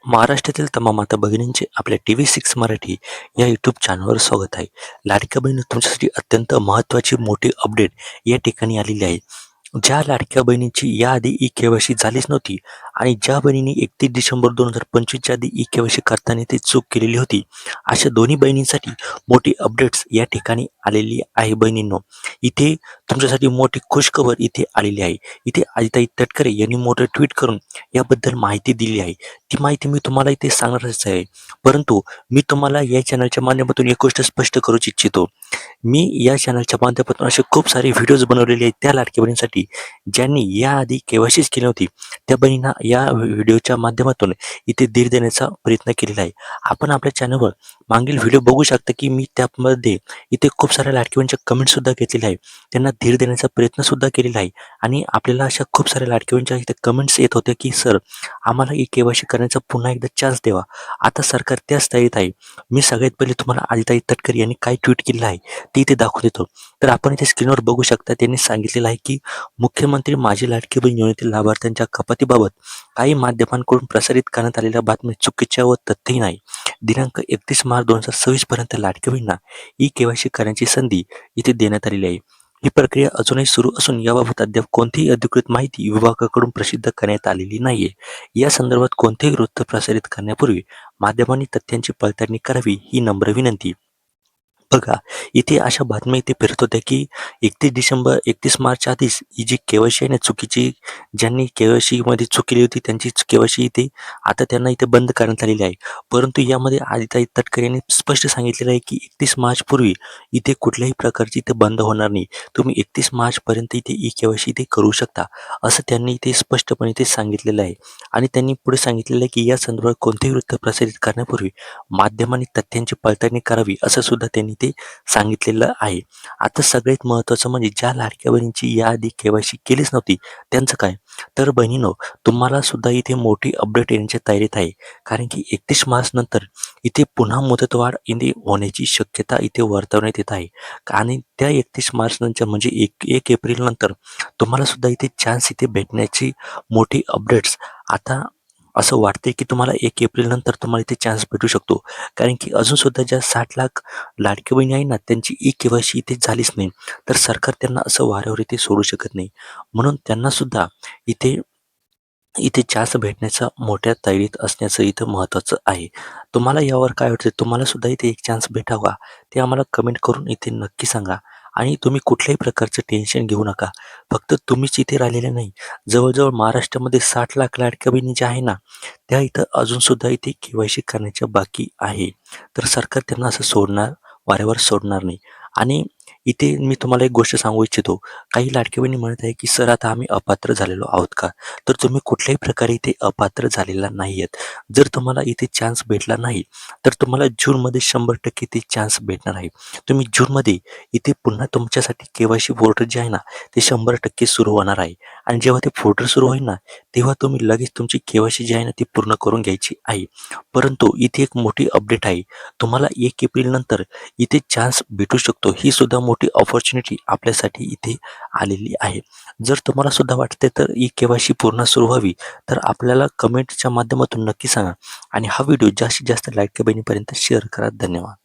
महाराष्ट्रातील तमाम माता भगिनींचे आपल्या TV6 मराठी या यूट्यूब चॅनलवर स्वागत आहे. लाडक्या बहिणी तुमच्यासाठी अत्यंत महत्त्वाची मोठी अपडेट या ठिकाणी आलेली आहे. ज्या लाडक्या बहिणीची याआधी ई-के-वाय-सी झालीच नव्हती आणि ज्या बहिणींनी 31 डिसेंबर 2025च्या आधी ई-के-वाय-सी करताना ती चूक केलेली होती, अशा दोन्ही बहिणींसाठी मोठी अपडेट्स या ठिकाणी आलेली आहे बहिणींनो. इथे तुमच्यासाठी मोठी खुशखबर इथे आलेली आहे. इथे आदिताई तटकरे यांनी मोठं ट्विट करून याबद्दल माहिती दिली आहे. ती माहिती मी तुम्हाला इथे सांगणारच आहे. परंतु मी तुम्हाला या चॅनलच्या माध्यमातून एक गोष्ट स्पष्ट करूच इच्छितो. मी या चॅनलच्या माध्यमातून असे खूप सारे व्हिडिओज बनवलेले आहेत त्या लाडक्या बहिणींसाठी, ज्यांनी याआधी के-वाय-सीच केली होती. त्या बहिणींना या व्हिडिओच्या माध्यमातून इथे धीर देण्याचा प्रयत्न केलेला आहे. आपण आपल्या चॅनलवर मागील व्हिडिओ बघू शकता, की मी त्यामध्ये इथे खूप साऱ्या लाडक्या बहिणींच्या कमेंटसुद्धा घेतलेल्या आहे. त्यांना धीर देण्याचा प्रयत्नसुद्धा केलेला आहे आणि आपल्याला अशा खूप साऱ्या लाडक्या बहिणींच्या इथे कमेंट्स येत होत्या, की "सर, आम्हाला ई-के-वाय-सी करण्याचा पुन्हा एकदा चान्स द्यावा." आता सरकार त्याच तयारीत आहे. मी सगळ्यात पहिले तुम्हाला आदिताई तटकरे यांनी काय ट्विट केलेलं आहे ते इथे दाखवून देतो. तर आपण इथे स्क्रीनवर बघू शकता, त्यांनी सांगितलेलं आहे, की मुख्यमंत्री माझी लाडकी बहीण योजनेतील लाभार्थ्यांच्या कपातीबाबत काही माध्यमांकडून प्रसारित करण्यात आलेल्या बातम्या चुकीच्या व तथ्यहीन नाही. दिनांक 31 मार्च 2026 पर्यंत लाडक्या बहिणींना ई-के-वाय-सी करण्याची संधी इथे देण्यात आलेली आहे. ही प्रक्रिया अजूनही सुरू असून याबाबत अद्याप कोणतीही अधिकृत माहिती विभागाकडून प्रसिद्ध करण्यात आलेली नाहीये. या संदर्भात कोणतेही वृत्त प्रसारित करण्यापूर्वी माध्यमांनी तथ्यांची पडताळणी करावी ही नम्र विनंती. बघा, इथे अशा बातम्या इथे फिरत होत्या, की 31 मार्चच्या आधीच ही जी के-वाय-सी आहे ना चुकीची, ज्यांनी के-वाय-सीमध्ये चूक केली होती त्यांची के-वाय-सी इथे आता त्यांना इथे बंद करण्यात आलेली आहे. परंतु यामध्ये आदिताई तटकरे यांनी स्पष्ट सांगितलेलं आहे, की 31 मार्चपूर्वी इथे कुठल्याही प्रकारची इथे बंद होणार नाही. तुम्ही 31 मार्चपर्यंत इथे ई-के-वाय-सी इथे करू शकता, असं त्यांनी इथे स्पष्टपणे इथे सांगितलेलं आहे. आणि त्यांनी पुढे सांगितलेलं आहे, की या संदर्भात कोणतेही वृत्त प्रसारित करण्यापूर्वी माध्यमांनी तथ्यांची पडताळणी करावी, असं सुद्धा त्यांनी ते सांगितलेलं आहे. आता सगळ्यात महत्त्वाचं म्हणजे ज्या लाडक्या बहिणींची याआधी के-वाय-सी केलीच नव्हती, त्यांचं काय? तर बहिणींनो, तुम्हाला सुद्धा इथे मोठी अपडेट येण्याच्या तयारीत आहे. कारण की 31 मार्च नंतर इथे पुन्हा मुदतवाढ इथे होण्याची शक्यता इथे वर्तवण्यात येत आहे. आणि त्या 31 मार्च नंतर म्हणजे 1 एप्रिल नंतर तुम्हाला सुद्धा इथे चान्स इथे भेटण्याची मोठी अपडेट्स आता असं वाटतंय, की तुम्हाला 1 एप्रिल नंतर तुम्हाला इथे चान्स भेटू शकतो. कारण की अजून सुद्धा ज्या 60 लाख लाडकी बहिणी आहे ना, त्यांची ई-के-वाय-सी इथे झालीच नाही. तर सरकार त्यांना असं वाऱ्यावर इथे सोडू शकत नाही. म्हणून त्यांना सुद्धा इथे इथे चान्स भेटण्याचा मोठ्या तयारीत असण्याचं इथं महत्त्वाचं आहे. तुम्हाला यावर काय वाटतं? तुम्हाला सुद्धा इथे एक चान्स भेटावा, ते आम्हाला कमेंट करून इथे नक्की सांगा. आणि तुम्ही कुठल्याही प्रकारचं टेन्शन घेऊ नका. फक्त तुम्हीच इथे राहिलेले नाही. जवळ महाराष्ट्रामध्ये 60 लाख लाडक्या बहिणी ज्या आहे ना, त्या इथं अजूनसुद्धा इथे के-वाय-सी करण्याच्या बाकी आहे. तर सरकार त्यांना असं वाऱ्यावर सोडणार नाही. आणि इथे मी तुम्हाला एक गोष्ट सांगू इच्छितो. काही लाडकी बहिणी म्हणत आहे, की "सर, आता आम्ही अपात्र झालेलो आहोत का?" तर तुम्ही कुठल्याही प्रकारे इथे अपात्र झालेला नाही आहेत. जर तुम्हाला इथे चान्स भेटला नाही, तर तुम्हाला जूनमध्ये 100% ते चान्स भेटणार आहे. तुम्ही जूनमध्ये इथे पुन्हा तुमच्यासाठी के-वाय-सी पोर्टल जे आहे ना, ते 100% सुरू होणार आहे. आणि जेव्हा ते पोर्टल सुरू होईल ना, तेव्हा तुम्ही लगेच तुमची के-वाय-सी जी आहे ना, ती पूर्ण करून घ्यायची आहे. परंतु इथे एक मोठी अपडेट आहे. तुम्हाला 1 एप्रिल नंतर इथे चान्स भेटू शकतो. ही सुद्धा मोठी अपॉर्च्युनिटी आपल्यासाठी इथे आलेली आहे. जर तुम्हाला सुद्धा वाटते तर ई के-वाय-सी पूर्ण सुरू व्हावी, तर आपल्याला कमेंटच्या माध्यमातून नक्की सांगा आणि हा व्हिडिओ जास्तीत जास्त लाडक्या बहिणीपर्यंत शेअर करा. धन्यवाद.